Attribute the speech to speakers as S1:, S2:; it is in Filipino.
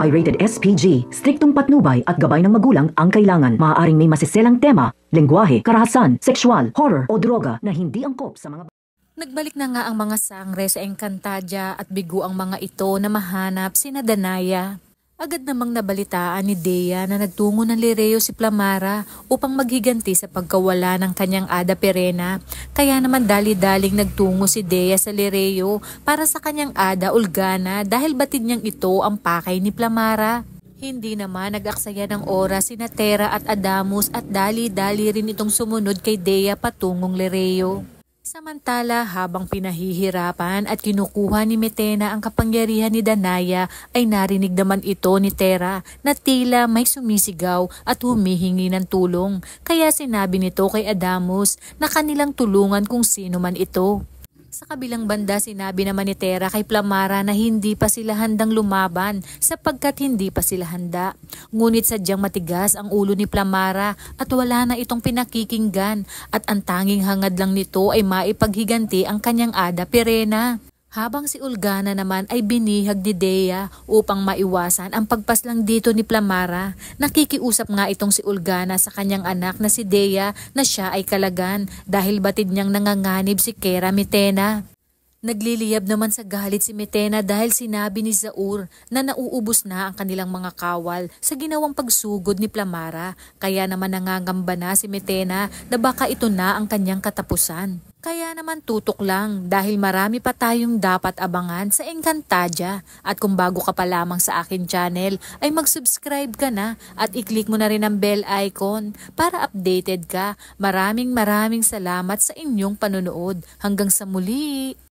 S1: ay rated SPG. Striktong patnubay at gabay ng magulang ang kailangan. Maaaring may masiselang tema, lengguwahe, karahasan, sexual, horror o droga na hindi angkop sa mga...
S2: Nagbalik na nga ang mga sangre sa Encantadia at bigo ang mga ito na mahanap sina Danaya. Agad namang nabalitaan ni Dea na nagtungo ng Lireo si Plamara upang maghiganti sa pagkawala ng kanyang Ada Pirena. Kaya naman dali-daling nagtungo si Dea sa Lireo para sa kanyang Ada Olgana dahil batid niyang ito ang pakay ni Plamara. Hindi naman nag-aksaya ng oras sina Tera at Adamus at dali-dali rin itong sumunod kay Dea patungong Lireo. Samantala, habang pinahihirapan at kinukuha ni Metena ang kapangyarihan ni Danaya, ay narinig naman ito ni Tera na tila may sumisigaw at humihingi ng tulong. Kaya sinabi nito kay Adamus na kanilang tulungan kung sino man ito. Sa kabilang banda, sinabi naman ni Tera kay Plamara na hindi pa sila handang lumaban sapagkat hindi pa sila handa. Ngunit sadyang matigas ang ulo ni Plamara at wala na itong pinakikinggan at ang tanging hangad lang nito ay maipaghiganti ang kanyang Ada Pirena. Habang si Olgana naman ay binihag ni Dea upang maiwasan ang pagpaslang dito ni Plamara. Nakikiusap nga itong si Olgana sa kanyang anak na si Dea na siya ay kalagan dahil batid niyang nanganganib si Kera Metena. Nagliliyab naman sa galit si Metena dahil sinabi ni Zaur na nauubos na ang kanilang mga kawal sa ginawang pagsugod ni Plamara. Kaya naman nangangamba na si Metena na baka ito na ang kanyang katapusan. Kaya naman tutok lang dahil marami pa tayong dapat abangan sa Encantadia. At kung bago ka pa lamang sa akin channel ay mag-subscribe ka na at i-click mo na rin ang bell icon para updated ka. Maraming salamat sa inyong panonood. Hanggang sa muli!